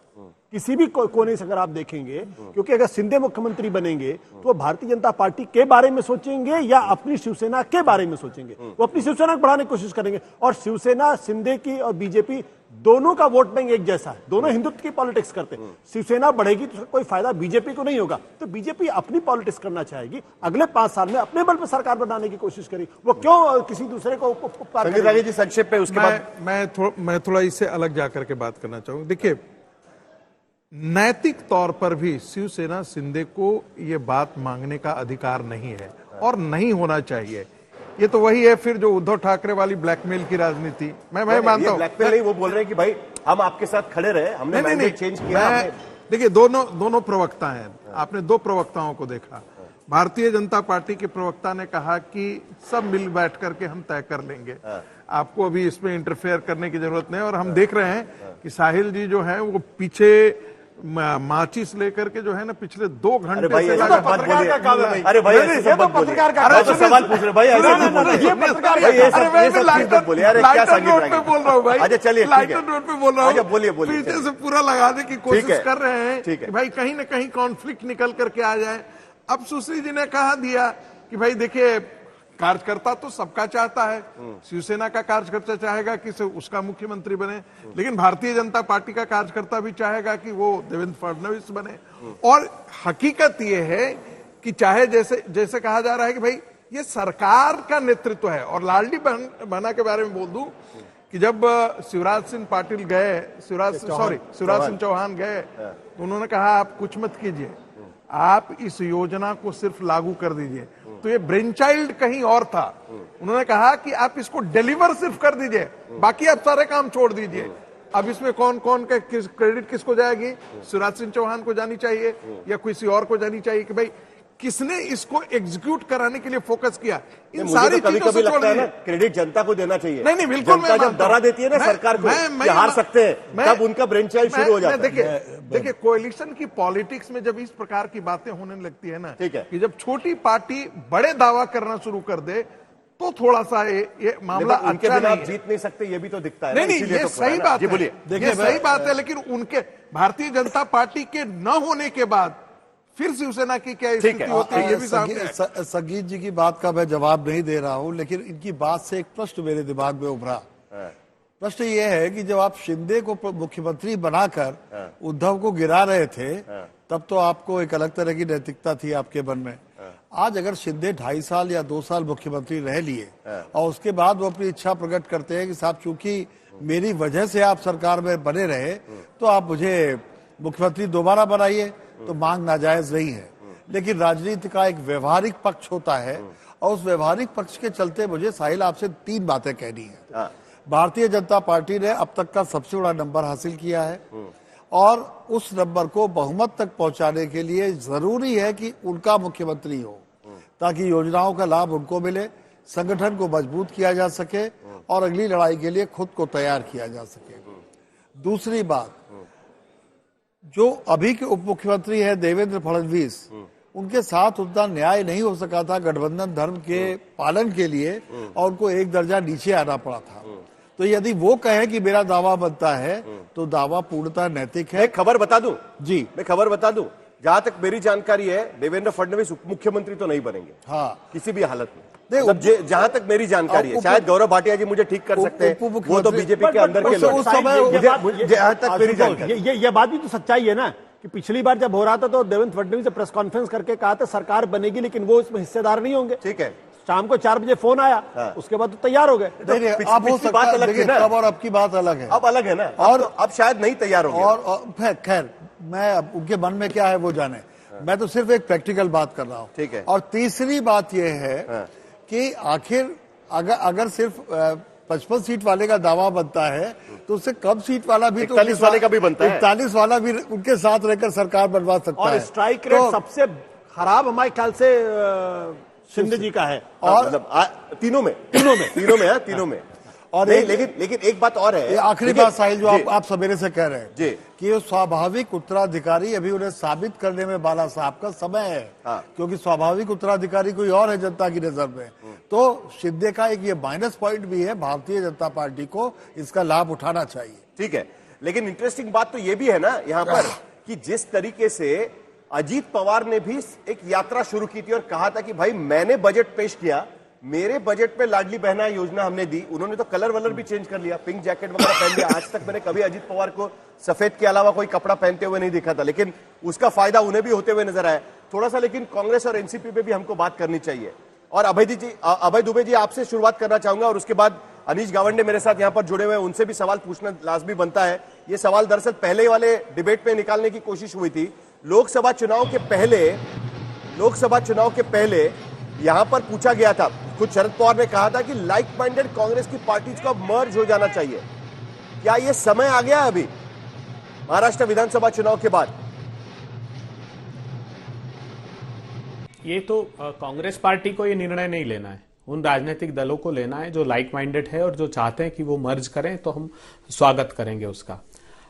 किसी भी कोने से अगर आप देखेंगे। क्योंकि अगर शिंदे मुख्यमंत्री बनेंगे तो वो भारतीय जनता पार्टी के बारे में सोचेंगे या अपनी शिवसेना के बारे में सोचेंगे? वो अपनी शिवसेना को बढ़ाने की कोशिश करेंगे, और शिवसेना, शिंदे की और बीजेपी दोनों का वोट बैंक एक जैसा है, दोनों हिंदुत्व की पॉलिटिक्स करते हैं। शिवसेना बढ़ेगी तो कोई फायदा बीजेपी को नहीं होगा, तो बीजेपी अपनी पॉलिटिक्स करना चाहेगी, अगले 5 साल में अपने बल पर सरकार बनाने की कोशिश करेगी। वो क्यों किसी दूसरे को संगीत जी संक्षेप पे उसके बाद मैं थोड़ा इससे अलग जाकर के बात करना चाहूंगा। देखिए, नैतिक तौर पर भी शिवसेना शिंदे को ये बात मांगने का अधिकार नहीं है और नहीं होना चाहिए। ये तो वही है फिर जो उद्धव ठाकरे वाली ब्लैकमेल की राजनीति। मैं मानता हूँ ब्लैकमेल नहीं, वो बोल रहे हैं कि भाई हम आपके साथ खड़े रहे, हमने मैंडेट चेंज किया। देखिए दोनों प्रवक्ता हैं, आपने दो प्रवक्ताओं को देखा। भारतीय जनता पार्टी के प्रवक्ता ने कहा कि सब मिल बैठ करके हम तय कर लेंगे, आपको अभी इसमें इंटरफेयर करने की जरूरत नहीं। और हम देख रहे हैं कि साहिल जी जो है वो पीछे माचिस लेकर के जो है ना पिछले 2 घंटे से लगा। पत्रकार का काम है भाई। अरे भाई ये तो पत्रकार का काम है। सवाल पूछ रहे भाई, ऐसे क्यों बोल रहे हैं? ये पत्रकार भाई ये सब चीज बोले यार, क्या संगीत पे बोल रहा हूँ भाई। अच्छा चलिए, लाइटन रोड पे बोल रहा हूँ। बोलिए पीछे से पूरा लगाने की कोशिश कर रहे हैं ठीक है कि भाई कहीं ना कहीं कॉन्फ्लिक्ट निकल करके आ जाए। अब सुश्री जी ने कहा दिया कि भाई देखिए कार्यकर्ता तो सबका चाहता है, शिवसेना का कार्यकर्ता चाहेगा कि उसका मुख्यमंत्री बने, लेकिन भारतीय जनता पार्टी का कार्यकर्ता भी चाहेगा कि वो देवेंद्र फडणवीस बने। और हकीकत ये है कि चाहे जैसे कहा जा रहा है कि भाई ये सरकार का नेतृत्व है। और लाडली बहना के बारे में बोल दूं कि जब शिवराज सिंह पाटिल गए, शिवराज सिंह चौहान गए तो उन्होंने कहा आप कुछ मत कीजिए, आप इस योजना को सिर्फ लागू कर दीजिए। तो ये ब्रेन चाइल्ड कहीं और था। उन्होंने कहा कि आप इसको डिलीवर सिर्फ कर दीजिए, बाकी आप सारे काम छोड़ दीजिए। अब इसमें कौन का क्रेडिट किसको जाएगी? शिवराज सिंह चौहान को जानी चाहिए या किसी और को जानी चाहिए कि भाई किसने इसको एग्जीक्यूट कराने के लिए फोकस किया? इन सारी तो चीजों से लगता है ना क्रेडिट जनता को देना चाहिए। नहीं बिल्कुल, जनता जब डरा देती है ना सरकार को कि हार सकते हैं, तब उनका ब्रेन चाइल्ड शुरू हो जाता है। देखिए कोएलिशन की पॉलिटिक्स में जब इस प्रकार की बातें होने लगती है ना, ठीक है, कि जब छोटी पार्टी बड़े दावा करना शुरू कर दे तो थोड़ा सा ये मामला उनके अच्छा बिना नहीं आप है। जीत नहीं सकते, ये भी तो दिखता है। नहीं ये सही बात है, ये सही बात है, लेकिन उनके भारतीय जनता पार्टी के न होने के बाद फिर शिवसेना की क्या स्थिति होती है ये भी सामने है। संगीत जी की बात का मैं जवाब नहीं दे रहा हूं, लेकिन इनकी बात से एक प्रश्न मेरे दिमाग में उभरा। प्रश्न ये है कि जब आप शिंदे को मुख्यमंत्री बनाकर उद्धव को गिरा रहे थे, तब तो आपको एक अलग तरह की नैतिकता थी आपके मन में। आज अगर शिंदे 2.5 साल या 2 साल मुख्यमंत्री रह लिए और उसके बाद वो अपनी इच्छा प्रकट करते हैं कि साहब चूंकि मेरी वजह से आप सरकार में बने रहे तो आप मुझे मुख्यमंत्री दोबारा बनाइए, तो मांग नाजायज नहीं है। लेकिन राजनीति का एक व्यवहारिक पक्ष होता है और उस व्यवहारिक पक्ष के चलते मुझे साहिल आपसे 3 बातें कहनी है। भारतीय जनता पार्टी ने अब तक का सबसे बड़ा नंबर हासिल किया है और उस नंबर को बहुमत तक पहुंचाने के लिए जरूरी है कि उनका मुख्यमंत्री हो, ताकि योजनाओं का लाभ उनको मिले, संगठन को मजबूत किया जा सके और अगली लड़ाई के लिए खुद को तैयार किया जा सके। दूसरी बात, जो अभी के उप मुख्यमंत्री है देवेंद्र फडणवीस, उनके साथ उतना न्याय नहीं हो सका था गठबंधन धर्म के पालन के लिए और उनको एक दर्जा नीचे आना पड़ा था। तो यदि वो कहे कि मेरा दावा बनता है तो दावा पूर्णतः नैतिक है। मैं खबर बता दूं जी, मैं खबर बता दूं, जहां तक मेरी जानकारी है देवेंद्र फडणवीस उप मुख्यमंत्री तो नहीं बनेंगे। हाँ, किसी भी हालत में। जहां तक मेरी जानकारी है, शायद गौरव भाटिया जी मुझे ठीक कर सकते हैं, वो तो बीजेपी के अंदर के लोग। जहां तक मेरी जानकारी, ये बात भी तो सच्चाई है ना कि पिछली बार जब हो रहा था तो देवेंद्र फडणवीस ने प्रेस कॉन्फ्रेंस करके कहा था सरकार बनेगी, लेकिन वो इसमें हिस्सेदार नहीं होंगे। ठीक है, शाम को 4 बजे फोन आया, उसके बाद तो तैयार हो गए। अब हो सकता है, लेकिन अब और अब की बात अलग है, अब अलग है ना, और अब शायद नहीं तैयार हो। और खैर मैं अब उनके मन में क्या है वो जाने, मैं तो सिर्फ एक प्रैक्टिकल बात कर रहा हूँ। ठीक है। और तीसरी बात यह है कि आखिर अगर सिर्फ 55 सीट वाले का दावा बनता है तो उससे कम सीट वाला भी 41 वाले का भी बनता है, 41 वाला भी उनके साथ रहकर सरकार बनवा सकता है। और स्ट्राइक रेट सबसे खराब हमारे ख्याल से शिंदे जी का है, और मतलब तीनों में। और नहीं, लेकिन एक बात और है, आखिरी बात साहिल, जो आप सवेरे से कह रहे हैं जी कि वो स्वाभाविक उत्तराधिकारी अभी उन्हें साबित करने में बाला साहब का समय है। क्योंकि स्वाभाविक उत्तराधिकारी कोई और है जनता की नजर में। तो शिंदे का एक ये माइनस पॉइंट भी है, भारतीय जनता पार्टी को इसका लाभ उठाना चाहिए। ठीक है, लेकिन इंटरेस्टिंग बात तो ये भी है ना यहाँ पर कि जिस तरीके से अजीत पवार ने भी एक यात्रा शुरू की थी और कहा था कि भाई मैंने बजट पेश किया, मेरे बजट में लाडली बहना योजना हमने दी। उन्होंने तो कलर वलर भी चेंज कर लिया, पिंक जैकेट वगैरह पहन लिया। आज तक मैंने कभी अजीत पवार को सफेद के अलावा कोई कपड़ा पहनते हुए नहीं देखा था, लेकिन उसका फायदा उन्हें भी होते हुए नजर आया थोड़ा सा। लेकिन कांग्रेस और एनसीपी पे भी हमको बात करनी चाहिए। और अभय दुबे जी, आपसे शुरुआत करना चाहूंगा और उसके बाद अनीश गावंडे मेरे साथ यहां पर जुड़े हुए हैं, उनसे भी सवाल पूछना लाजमी बनता है। ये सवाल दरअसल पहले वाले डिबेट में निकालने की कोशिश हुई थी। लोकसभा चुनाव के पहले यहां पर पूछा गया था, खुद शरद पवार ने कहा था कि लाइक माइंडेड कांग्रेस की पार्टीज को अब मर्ज हो जाना चाहिए। क्या ये समय आ गया अभी महाराष्ट्र विधानसभा चुनाव के बाद? ये तो कांग्रेस पार्टी को ये निर्णय नहीं लेना है, उन राजनीतिक दलों को लेना है जो लाइक माइंडेड है और जो चाहते हैं कि वो मर्ज करें, तो हम स्वागत करेंगे उसका।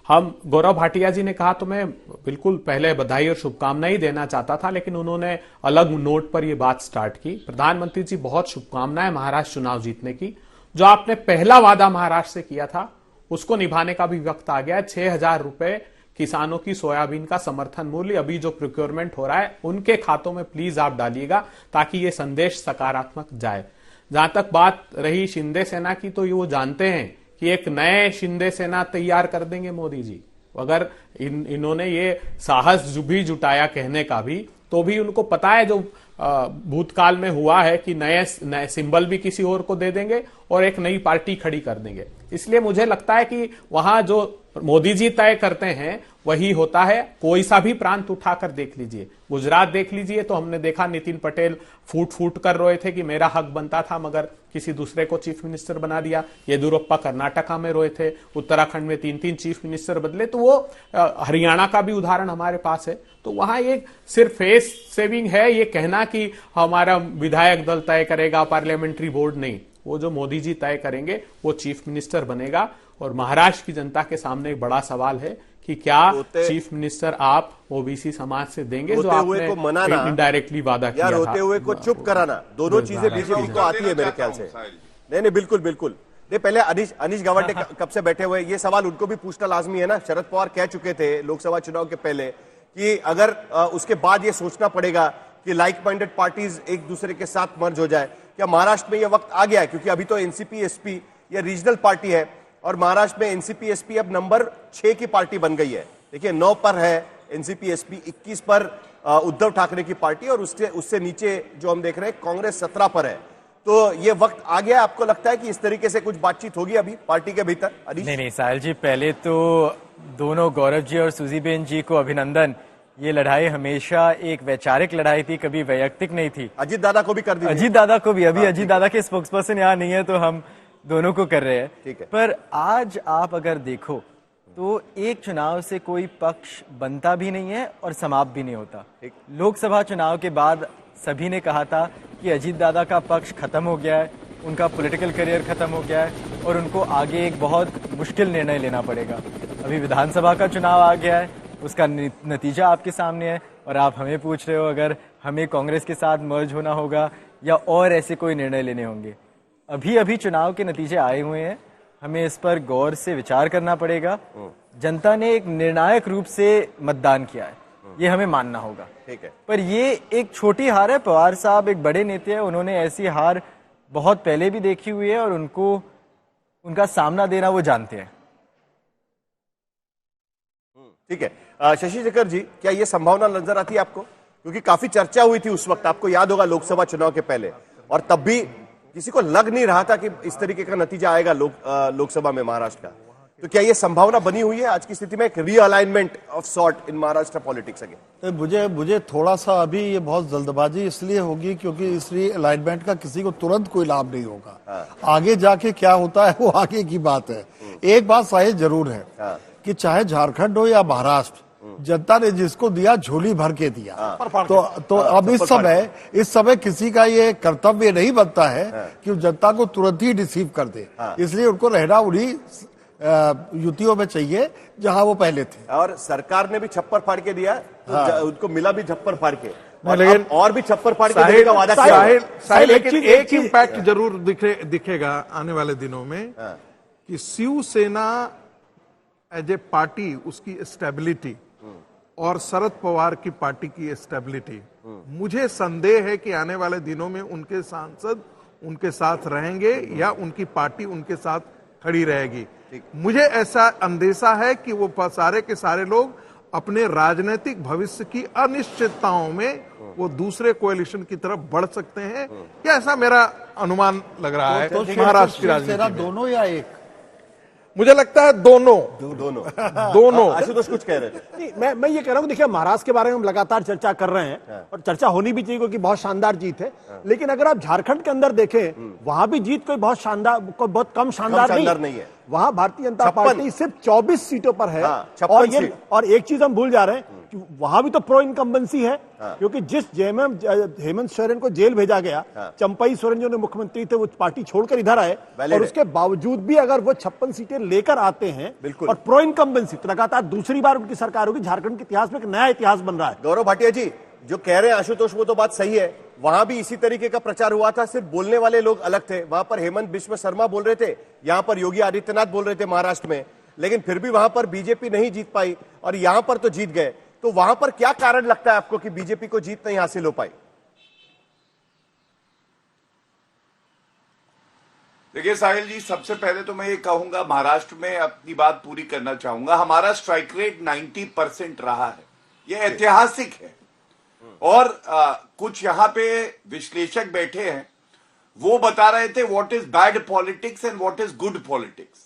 हम गौरव भाटिया जी ने कहा तो मैं बिल्कुल पहले बधाई और शुभकामनाएं देना चाहता था, लेकिन उन्होंने अलग नोट पर ये बात स्टार्ट की। प्रधानमंत्री जी बहुत शुभकामनाएं महाराष्ट्र चुनाव जीतने की। जो आपने पहला वादा महाराष्ट्र से किया था उसको निभाने का भी वक्त आ गया है। 6,000 रुपए किसानों की सोयाबीन का समर्थन मूल्य अभी जो प्रोक्योरमेंट हो रहा है उनके खातों में प्लीज आप डालिएगा, ताकि ये संदेश सकारात्मक जाए। जहां तक बात रही शिंदे सेना की, तो ये वो जानते हैं कि एक नए शिंदे सेना तैयार कर देंगे मोदी जी। अगर इन्होंने ये साहस भी जुटाया कहने का भी, तो भी उनको पता है जो भूतकाल में हुआ है कि नए सिंबल भी किसी और को दे देंगे और एक नई पार्टी खड़ी कर देंगे। इसलिए मुझे लगता है कि वहां जो मोदी जी तय करते हैं वही होता है। कोई सा भी प्रांत उठाकर देख लीजिए, गुजरात देख लीजिए, तो हमने देखा नितिन पटेल फूट कर रोए थे कि मेरा हक बनता था, मगर किसी दूसरे को चीफ मिनिस्टर बना दिया। येदियुरप्पा कर्नाटका में रोए थे, उत्तराखंड में 3-3 चीफ मिनिस्टर बदले। तो वो हरियाणा का भी उदाहरण हमारे पास है। तो वहां ये सिर्फ फेस सेविंग है, ये कहना कि हमारा विधायक दल तय करेगा, पार्लियामेंट्री बोर्ड नहीं। वो जो मोदी जी तय करेंगे वो चीफ मिनिस्टर बनेगा। और महाराष्ट्र की जनता के सामने एक बड़ा सवाल है कि क्या चीफ मिनिस्टर आप ओबीसी समाज से देंगे, जो आपने इनडायरेक्टली वादा किया था। रोते हुए को चुप कराना, दोनों चीजें बीजेपी को आती है मेरे ख्याल से। नहीं, बिल्कुल नहीं। पहले अनीश गावंडे कब से बैठे हुए, ये सवाल उनको भी पूछना लाजमी है ना। शरद पवार कह चुके थे लोकसभा चुनाव के पहले कि अगर उसके बाद ये सोचना पड़ेगा कि लाइक माइंडेड पार्टीज एक दूसरे के साथ मर्ज हो जाए। क्या महाराष्ट्र में यह वक्त आ गया है? क्योंकि अभी तो एनसीपी एसपी या रीजनल पार्टी है और महाराष्ट्र में एनसीपी एसपी अब नंबर 6 की पार्टी बन गई है। देखिए 9 पर है एनसीपी एसपी, 21 पर उद्धव ठाकरे की पार्टी, और उससे नीचे जो हम देख रहे हैं कांग्रेस 17 पर है। तो ये वक्त आ गया, आपको लगता है कि इस तरीके से कुछ बातचीत होगी अभी पार्टी के भीतर? नहीं साहिल जी, पहले तो दोनों गौरव जी और सुजीबेन जी को अभिनंदन। ये लड़ाई हमेशा एक वैचारिक लड़ाई थी, कभी वैयक्तिक नहीं थी। अजीत दादा को भी कर दी, अजीत दादा को भी। अभी अजीत दादा के स्पोक्स पर्सन यहाँ नहीं है, तो हम दोनों को कर रहे हैं। ठीक है। पर आज आप अगर देखो तो एक चुनाव से कोई पक्ष बनता भी नहीं है और समाप्त भी नहीं होता। लोकसभा चुनाव के बाद सभी ने कहा था कि अजीत दादा का पक्ष खत्म हो गया है, उनका पॉलिटिकल करियर खत्म हो गया है और उनको आगे एक बहुत मुश्किल निर्णय लेना पड़ेगा। अभी विधानसभा का चुनाव आ गया है, उसका नतीजा आपके सामने है, और आप हमें पूछ रहे हो अगर हमें कांग्रेस के साथ मर्ज होना होगा या और ऐसे कोई निर्णय लेने होंगे। अभी चुनाव के नतीजे आए हुए हैं, हमें इस पर गौर से विचार करना पड़ेगा। जनता ने एक निर्णायक रूप से मतदान किया है, ये हमें मानना होगा। ठीक है। पर ये एक छोटी हार है। पवार साहब एक बड़े नेता है, उन्होंने ऐसी हार बहुत पहले भी देखी हुई है और उनका सामना देना वो जानते हैं। ठीक है। शशि शेखर जी, क्या ये संभावना नजर आती है आपको? क्योंकि काफी चर्चा हुई थी उस वक्त, आपको याद होगा लोकसभा चुनाव के पहले, और तब भी किसी को लग नहीं रहा था कि इस तरीके का नतीजा आएगा लोकसभा में महाराष्ट्र का। तो क्या ये संभावना बनी हुई है आज की स्थिति में, एक realignment of sort in Maharashtra politics again? तो मुझे थोड़ा सा अभी ये बहुत जल्दबाजी इसलिए होगी क्योंकि इस रीअलाइनमेंट का किसी को तुरंत कोई लाभ नहीं होगा। आगे जाके क्या होता है वो आगे की बात है। एक बात साहिल जरूर है कि चाहे झारखंड हो या महाराष्ट्र, जनता ने जिसको दिया झोली भर के दिया। तो अब इस समय किसी का ये कर्तव्य नहीं बनता है कि जनता को तुरंत ही रिसीव कर दे। इसलिए उनको रहना उन्हीं युतियों में चाहिए जहां वो पहले थे। और सरकार ने भी छप्पर फाड़ के दिया, उनको मिला भी छप्पर फाड़ के, और भी छप्पर फाड़ के देने का वादा किया। लेकिन एक इम्पैक्ट जरूर दिखेगा आने वाले दिनों में कि शिवसेना एज ए पार्टी, उसकी स्टेबिलिटी और शरद पवार की पार्टी की स्टेबिलिटी, मुझे संदेह है कि आने वाले दिनों में उनके सांसद उनके साथ रहेंगे या उनकी पार्टी उनके साथ खड़ी रहेगी। मुझे ऐसा अंदेशा है कि वो सारे के सारे लोग अपने राजनीतिक भविष्य की अनिश्चितताओं में वो दूसरे कोएलिशन की तरफ बढ़ सकते हैं, या ऐसा मेरा अनुमान लग रहा है महाराष्ट्र की राजनीति में। दोनों या एक? मुझे लगता है दोनों। दोनों। आशुतोष कुछ कह रहे थे। नहीं, मैं ये कह रहा हूँ, देखिए महाराष्ट्र के बारे में हम लगातार चर्चा कर रहे हैं और चर्चा होनी भी चाहिए क्योंकि बहुत शानदार जीत है। लेकिन अगर आप झारखंड के अंदर देखें, वहां भी जीत कोई बहुत शानदार, बहुत कम शानदार नहीं है। वहां भारतीय जनता पार्टी सिर्फ 24 सीटों पर है। और एक चीज हम भूल जा रहे हैं कि वहां भी तो प्रो इनकम्बेंसी है, क्योंकि जिस हेमंत सोरेन को जेल भेजा गया, चंपई सोरेन जो मुख्यमंत्री थे वो पार्टी छोड़कर इधर आए, और उसके बावजूद भी अगर वो 56 सीटें लेकर आते हैं और प्रो इनकम्बेंसी, तो लगातार दूसरी बार उनकी सरकार होगी। झारखंड के इतिहास में एक नया इतिहास बन रहा है। गौरव भाटिया जी जो कह रहे हैं आशुतोष, वो तो बात सही है। वहां भी इसी तरीके का प्रचार हुआ था, सिर्फ बोलने वाले लोग अलग थे। वहां पर हेमंत बिश्व शर्मा बोल रहे थे, यहां पर योगी आदित्यनाथ बोल रहे थे महाराष्ट्र में, लेकिन फिर भी वहां पर बीजेपी नहीं जीत पाई और यहां पर तो जीत गए। तो वहां पर क्या कारण लगता है आपको कि बीजेपी को जीत नहीं हासिल हो पाई? देखिए साहिल जी, सबसे पहले तो मैं ये कहूंगा, महाराष्ट्र में अपनी बात पूरी करना चाहूंगा, हमारा स्ट्राइक रेट 90% रहा है। ये ऐतिहासिक है। और कुछ यहां पे विश्लेषक बैठे हैं, वो बता रहे थे what is bad politics and what is good politics.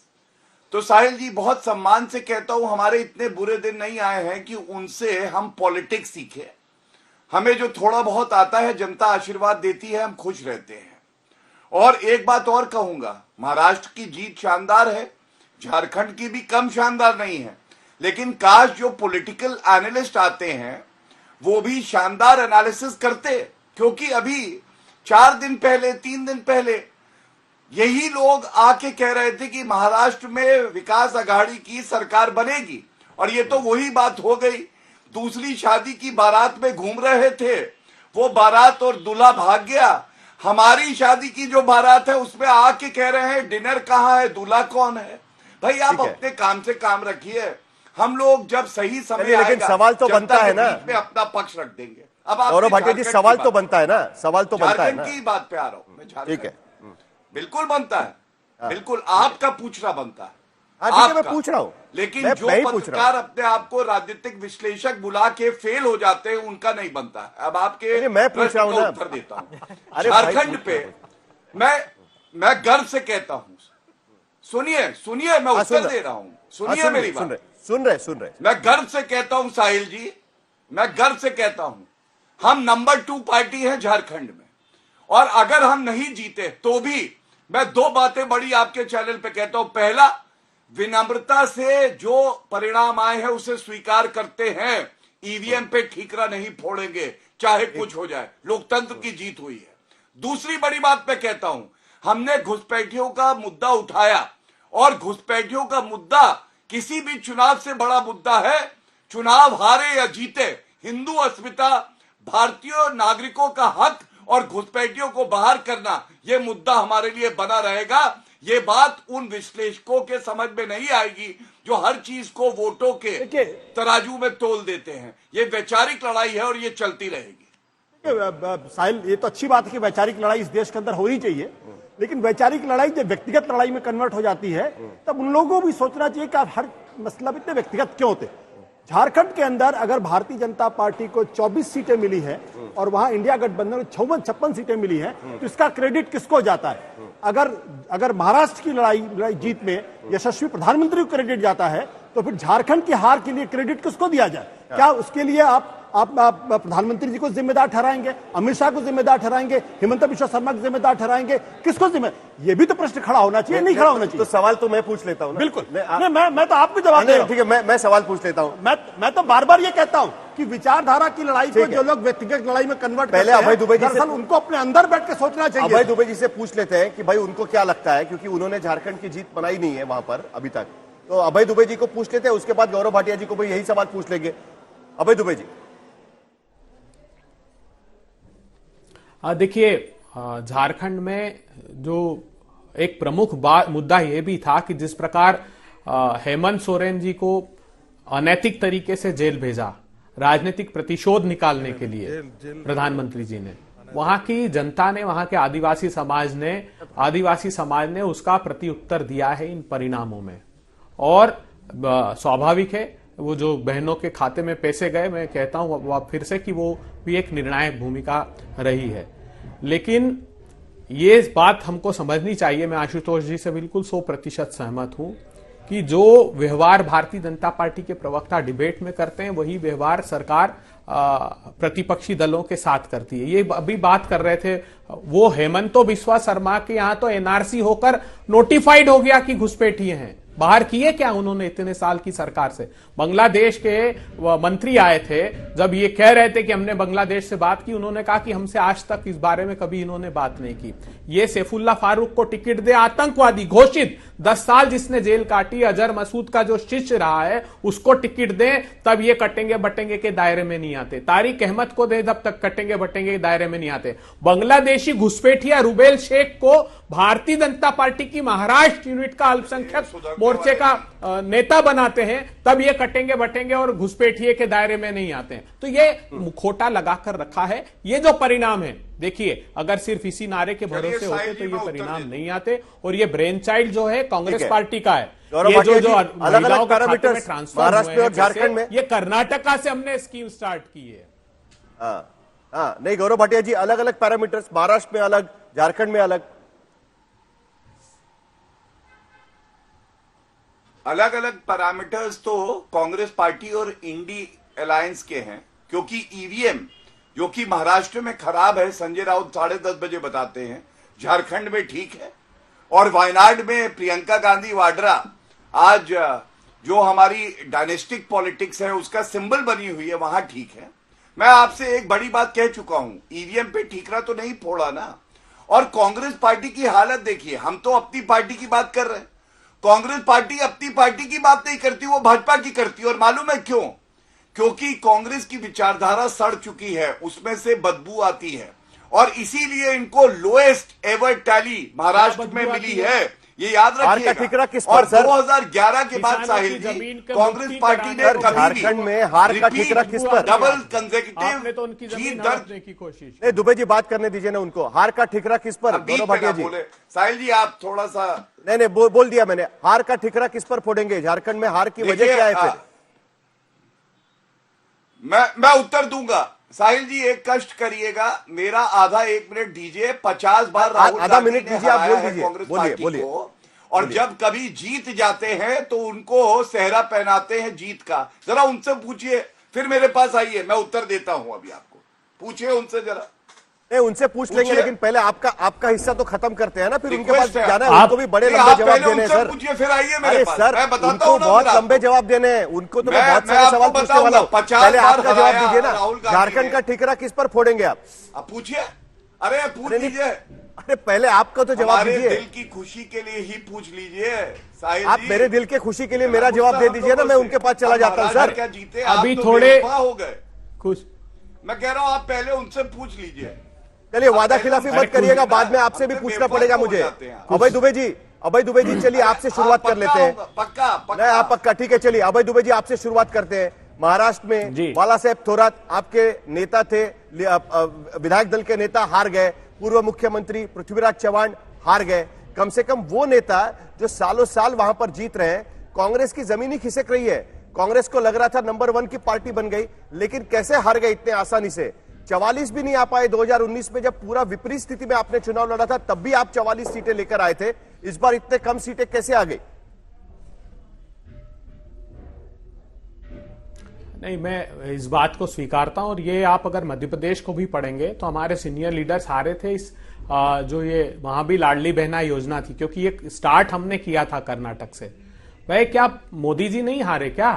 तो साहिल जी, बहुत सम्मान से कहता हूं, हमारे इतने बुरे दिन नहीं आए हैं कि उनसे हम पॉलिटिक्स सीखे। हमें जो थोड़ा बहुत आता है, जनता आशीर्वाद देती है, हम खुश रहते हैं। और एक बात और कहूंगा, महाराष्ट्र की जीत शानदार है, झारखंड की भी कम शानदार नहीं है, लेकिन काश जो पॉलिटिकल एनालिस्ट आते हैं वो भी शानदार एनालिसिस करते, क्योंकि अभी 4 दिन पहले 3 दिन पहले यही लोग आके कह रहे थे कि महाराष्ट्र में विकास आघाड़ी की सरकार बनेगी, और ये तो वही बात हो गई। दूसरी शादी की बारात में घूम रहे थे, वो बारात और दूल्हा भाग गया। हमारी शादी की जो बारात है उसमें आके कह रहे हैं डिनर कहाँ है, दूल्हा कौन है। भाई आप अपने काम से काम रखिए। हम लोग जब सही समय आएगा, लेकिन सवाल तो बनता है ना, में अपना पक्ष रख देंगे। अब आप गौरव भाटिया जी, सवाल तो बनता है ना, सवाल तो बनता है ना। झारखंड की बात पे आ रहा हूं मैं, ठीक है, बिल्कुल बनता है, बिल्कुल आपका पूछना बनता है। मैं पूछ रहा हूं, लेकिन जो पत्रकार अपने आप को राजनीतिक विश्लेषक बुला के फेल हो जाते हैं, उनका नहीं बनता है। अब आपके मैं पूछ रहा हूं ना, उत्तर देता हूं। झारखंड पे मैं गर्व से कहता हूं, सुनिए मैं उत्तर दे रहा हूं, सुनिए मेरी बात। सुन रहे मैं गर्व से कहता हूं साहिल जी, मैं गर्व से कहता हूं, हम नंबर 2 पार्टी है झारखंड में। और अगर हम नहीं जीते तो भी मैं 2 बातें बड़ी आपके चैनल पे कहता हूं। पहला, विनम्रता से जो परिणाम आए हैं उसे स्वीकार करते हैं। ईवीएम पे ठीकरा नहीं फोड़ेंगे, चाहे कुछ हो जाए। लोकतंत्र की जीत हुई है। दूसरी बड़ी बात मैं कहता हूं, हमने घुसपैठियों का मुद्दा उठाया, और घुसपैठियों का मुद्दा किसी भी चुनाव से बड़ा मुद्दा है। चुनाव हारे या जीते, हिंदू अस्मिता, भारतीय नागरिकों का हक और घुसपैठियों को बाहर करना, यह मुद्दा हमारे लिए बना रहेगा। ये बात उन विश्लेषकों के समझ में नहीं आएगी जो हर चीज को वोटों के तराजू में तोल देते हैं। ये वैचारिक लड़ाई है और ये चलती रहेगी। साहिल, ये तो अच्छी बात है कि वैचारिक लड़ाई इस देश के अंदर होनी चाहिए, लेकिन वैचारिक लड़ाई जब व्यक्तिगत लड़ाई में कन्वर्ट हो जाती है, तब उन लोगों को भी सोचना चाहिए कि आप हर मतलब इतने व्यक्तिगत क्यों होते। झारखंड के अंदर अगर भारतीय जनता पार्टी को 24 सीटें मिली है और वहां इंडिया गठबंधन को 56 सीटें मिली है, तो इसका क्रेडिट किसको जाता है? अगर महाराष्ट्र की लड़ाई जीत में यशस्वी प्रधानमंत्री को क्रेडिट जाता है, तो फिर झारखंड की हार के लिए क्रेडिट किसको दिया जाए? क्या उसके लिए आप प्रधानमंत्री जी को जिम्मेदार ठहराएंगे, अमित शाह को जिम्मेदार ठहराएंगे, हिमंत बिश्व शर्मा को जिम्मेदार ठहराएंगे? किसको जिम्मेदार? ये भी तो प्रश्न खड़ा होना चाहिए, नहीं खड़ा होना चाहिए। तो सवाल तो मैं पूछ लेता हूं ना। बिल्कुल, मैं तो आपको जवाब दे रहा हूं। ठीक है, मैं सवाल पूछ लेता हूं। मैं तो बार बार ये कहता हूं कि विचारधारा की लड़ाई को जो लोग व्यक्तिगत लड़ाई में कन्वर्ट पहले अभय दुबे जी से उनको अपने अंदर बैठ के सोचना चाहिए। अभय दुबे जी से पूछ लेते हैं कि भाई उनको क्या लगता है, क्योंकि उन्होंने झारखंड की जीत बनाई नहीं है वहां पर अभी तक। तो अभय दुबे जी को पूछ लेते हैं, उसके बाद गौरव भाटिया जी को भी यही सवाल पूछ लेंगे। अभय दुबे जी, देखिए, झारखंड में जो एक प्रमुख मुद्दा यह भी था कि जिस प्रकार हेमंत सोरेन जी को अनैतिक तरीके से जेल भेजा, राजनीतिक प्रतिशोध निकालने के लिए प्रधानमंत्री जी ने, वहां की जनता ने, वहां के आदिवासी समाज ने उसका प्रत्युत्तर दिया है इन परिणामों में। और स्वाभाविक है, वो जो बहनों के खाते में पैसे गए, मैं कहता हूं फिर से कि वो भी एक निर्णायक भूमिका रही है। लेकिन ये बात हमको समझनी चाहिए, मैं आशुतोष जी से बिल्कुल 100% सहमत हूं कि जो व्यवहार भारतीय जनता पार्टी के प्रवक्ता डिबेट में करते हैं वही व्यवहार सरकार प्रतिपक्षी दलों के साथ करती है। ये अभी बात कर रहे थे, वो हेमंतो बिस्वा शर्मा के यहां तो एनआरसी होकर नोटिफाइड हो गया कि घुसपैठिए हैं। बाहर किए क्या उन्होंने इतने साल की सरकार से? बांग्लादेश के मंत्री आए थे, जब ये कह रहे थे कि हमने बांग्लादेश से बात की, उन्होंने कहा कि हमसे आज तक इस बारे में कभी इन्होंने बात नहीं की। ये सैफुल्ला फारूक को टिकट दे, आतंकवादी घोषित, 10 साल जिसने जेल काटी, अजहर मसूद का जो शिष्य रहा है उसको टिकट दें, तब ये कटेंगे बटेंगे के दायरे में नहीं आते। तारिक अहमद को दे, तब तक कटेंगे बटेंगे के दायरे में नहीं आते। बांग्लादेशी घुसपैठिया रुबेल शेख को भारतीय जनता पार्टी की महाराष्ट्र यूनिट का अल्पसंख्यक मोर्चे का नेता बनाते हैं, तब ये कटेंगे बटेंगे और घुसपैठिए के दायरे में नहीं आते हैं। तो ये मुखौटा लगाकर रखा है। ये जो परिणाम है, देखिए, अगर सिर्फ इसी नारे के भरोसे होते तो ये परिणाम नहीं आते। और ये ब्रेन चाइल्ड जो है कांग्रेस पार्टी का है। ये जो अलग-अलग पैरामीटर्स महाराष्ट्र और झारखंड में, ये कर्नाटका से हमने स्कीम स्टार्ट की है। हाँ, नहीं गौरव भाटिया जी, अलग अलग पैरामीटर्स, महाराष्ट्र में अलग, झारखंड में अलग अलग पैरामीटर्स तो कांग्रेस पार्टी और इंडी अलायंस के हैं, क्योंकि ईवीएम जो कि महाराष्ट्र में खराब है, संजय राउत 10:30 बजे बताते हैं, झारखंड में ठीक है, और वायनाड में प्रियंका गांधी वाड्रा आज जो हमारी डायनेस्टिक पॉलिटिक्स है उसका सिंबल बनी हुई है, वहां ठीक है। मैं आपसे एक बड़ी बात कह चुका हूं, ईवीएम पे ठीकरा तो नहीं फोड़ा ना। और कांग्रेस पार्टी की हालत देखिए, हम तो अपनी पार्टी की बात कर रहे हैं, कांग्रेस पार्टी अपनी पार्टी की बात नहीं करती, वो भाजपा की करती है। और मालूम है क्यों? क्योंकि कांग्रेस की विचारधारा सड़ चुकी है, उसमें से बदबू आती है, और इसीलिए इनको लोएस्ट एवर टैली महाराष्ट्र में मिली है, ये याद रखिएगा। और 2011 के बाद साहिल जी, कांग्रेस पार्टी ने झारखंड में हार का ठिकरा किस पर? डबल कंसेक्यूटिव जीत दर्ज की कोशिश। नहीं, दुबे जी बात करने दीजिए ना उनको। हार का ठिकरा किस पर? गौरव भाटिया जी बोले। साहिल जी आप थोड़ा सा, नहीं बोल दिया मैंने। हार का ठिकरा किस पर फोड़ेंगे? झारखंड में हार की वजह क्या है फिर? मैं उत्तर दूंगा। साहिल जी एक कष्ट करिएगा, मेरा आधा 1 मिनट दीजिए। 50 बार राहुल आधा मिनट दीजिए, आप बोल दीजिए, कांग्रेस पार्टी को, और जब कभी जीत जाते हैं तो उनको सेहरा पहनाते हैं जीत का। जरा उनसे पूछिए, फिर मेरे पास आइए, मैं उत्तर देता हूं अभी आपको। पूछिए उनसे जरा। नहीं, उनसे पूछ लेंगे, लेकिन पहले आपका हिस्सा तो खत्म करते हैं ना, फिर उनके पास जाना है। उनको भी बड़े लंबे जवाब देने हैं सर। पूछिए, फिर आइए मेरे पास, सर, मैं बताता उनको हूं बहुत लंबे जवाब देने हैं। उनको तो मैं बहुत सारे सवाल पूछने वाला हूं। पहले आपका जवाब दीजिए ना। झारखंड का ठिकरा किस पर फोड़ेंगे आप? पूछिए। अरे पूछ लीजिए। अरे पहले आपका तो जवाब दीजिए। दिल की खुशी के लिए ही पूछ लीजिए साहिल आप। मेरे दिल के खुशी के लिए मेरा जवाब दे दीजिए ना, मैं उनके पास चला जाता हूँ सर। क्या जीते अभी थोड़े हो गए खुश। मैं कह रहा हूँ आप पहले उनसे पूछ लीजिए। चलिए, वादा खिलाफी मत करिएगा, बाद में आपसे भी पूछना पड़ेगा मुझे। अभय दुबे जी, चलिए आपसे शुरुआत कर लेते हैं। पक्का आप पक्का, ठीक है। चलिए अभय दुबे जी, आपसे शुरुआत करते हैं। महाराष्ट्र में बाला साहेब थोरात आपके नेता थे, विधायक दल के नेता हार गए। पूर्व मुख्यमंत्री पृथ्वीराज चव्हाण हार गए। कम से कम वो नेता जो सालों साल वहां पर जीत रहे हैं, कांग्रेस की जमीन ही खिसक रही है। कांग्रेस को लग रहा था नंबर 1 की पार्टी बन गई, लेकिन कैसे हार गए इतने आसानी से? 44 भी नहीं आ पाए। 2019 में जब पूरा विपरीत स्थिति में आपने चुनाव लड़ा था, तब भी आप 44 सीटें लेकर आए थे। इस बार इतने कम सीटें कैसे आ गई? नहीं, मैं इस बात को स्वीकारता हूं, और ये आप अगर मध्य प्रदेश को भी पढ़ेंगे तो हमारे सीनियर लीडर्स हारे थे इस जो ये वहां भी लाडली बहना योजना थी, क्योंकि ये स्टार्ट हमने किया था कर्नाटक से। भाई क्या मोदी जी नहीं हारे क्या?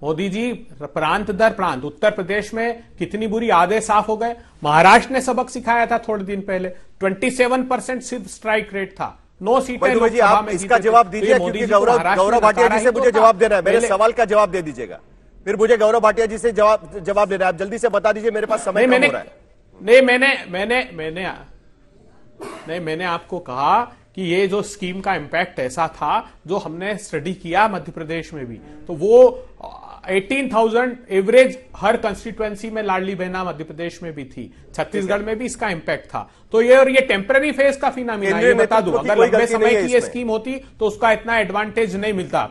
मोदी जी प्रांत दर प्रांत, उत्तर प्रदेश में कितनी बुरी आदत साफ हो गए। महाराष्ट्र ने सबक सिखाया था थोड़े दिन पहले, 27% सिर्फ स्ट्राइक रेट था, 9 सीटें लोकसभा में। इसका जवाब दीजिए, क्योंकि गौरव भाटिया जी से मुझे जवाब देना है। मेरे सवाल का जवाब दे दीजिएगा, फिर मुझे गौरव भाटिया जी से जवाब देना है। आप जल्दी से बता दीजिए, मेरे पास समय कम हो रहा है। नहीं, मैंने आपको कहा कि ये जो स्कीम का इंपैक्ट ऐसा था, जो हमने स्टडी किया मध्य प्रदेश में भी, तो वो 18,000 एवरेज हर कंस्टिट्यूएंसी में लाडली बहना मध्य प्रदेश में भी थी, छत्तीसगढ़ में भी इसका इंपैक्ट था। तो ये टेम्पररी फेज का फिनोमिना, ये बता दूं, अगर लंबे समय की ये स्कीम होती तो उसका इतना एडवांटेज नहीं मिलता।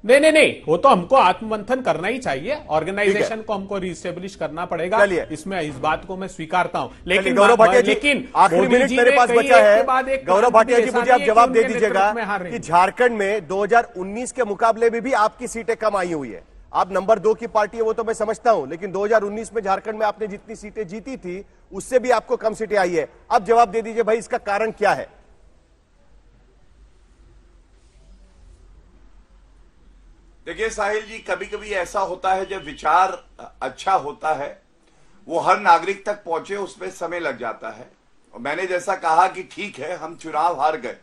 नहीं, वो तो हमको आत्ममंथन करना ही चाहिए। ऑर्गेनाइजेशन को हमको रिस्टेब्लिश करना पड़ेगा। इसमें इस बात को मैं स्वीकारता हूं। लेकिन गौरव भाटिया जी, आखिरी मिनट मेरे पास बचा है। गौरव भाटिया जी, मुझे आप जवाब दे दीजिएगा कि झारखंड में 2019 के मुकाबले में भी आपकी सीटें कम आई हुई है। आप नंबर 2 की पार्टी है, वो तो मैं समझता हूं, लेकिन 2019 में झारखंड में आपने जितनी सीटें जीती थी उससे भी आपको कम सीटें आई है। अब जवाब दे दीजिए भाई, इसका कारण क्या है? देखिए साहिल जी, कभी कभी ऐसा होता है जब विचार अच्छा होता है वो हर नागरिक तक पहुंचे, उसमें समय लग जाता है। और मैंने जैसा कहा कि ठीक है हम चुनाव हार गए,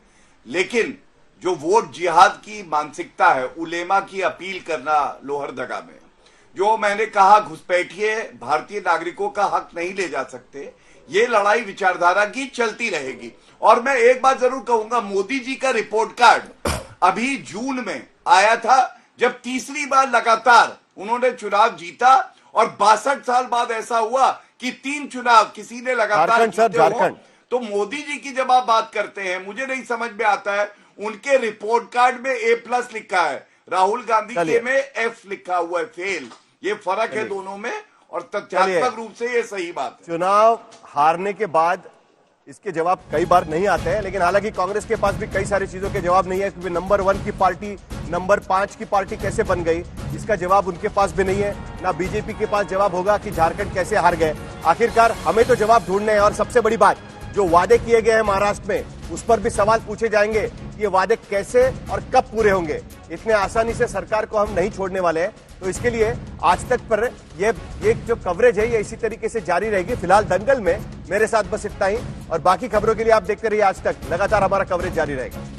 लेकिन जो वोट जिहाद की मानसिकता है, उलेमा की अपील करना लोहरदगा में, जो मैंने कहा घुसपैठिए भारतीय नागरिकों का हक नहीं ले जा सकते, ये लड़ाई विचारधारा की चलती रहेगी। और मैं एक बात जरूर कहूंगा, मोदी जी का रिपोर्ट कार्ड अभी जून में आया था, जब तीसरी बार लगातार उन्होंने चुनाव जीता, और 62 साल बाद ऐसा हुआ कि 3 चुनाव किसी ने लगातार जीते हो। तो मोदी जी की जब आप बात करते हैं, मुझे नहीं समझ में आता है, उनके रिपोर्ट कार्ड में A+ लिखा है, राहुल गांधी के में F लिखा हुआ है, फेल। ये फर्क है दोनों में, और तथ्यात्मक रूप से ये सही बात है। चुनाव हारने के बाद इसके जवाब कई बार नहीं आते हैं, लेकिन हालांकि कांग्रेस के पास भी कई सारी चीजों के जवाब नहीं है, क्योंकि नंबर 1 की पार्टी नंबर 5 की पार्टी कैसे बन गई, इसका जवाब उनके पास भी नहीं है। ना बीजेपी के पास जवाब होगा कि झारखंड कैसे हार गए। आखिरकार हमें तो जवाब ढूंढने हैं, और सबसे बड़ी बात, जो वादे किए गए हैं महाराष्ट्र में, उस पर भी सवाल पूछे जाएंगे। ये वादे कैसे और कब पूरे होंगे? इतने आसानी से सरकार को हम नहीं छोड़ने वाले हैं। तो इसके लिए आज तक पर ये जो कवरेज है ये इसी तरीके से जारी रहेगी। फिलहाल दंगल में मेरे साथ बस इतना ही, और बाकी खबरों के लिए आप देखते रहिए आज तक, लगातार हमारा कवरेज जारी रहेगा।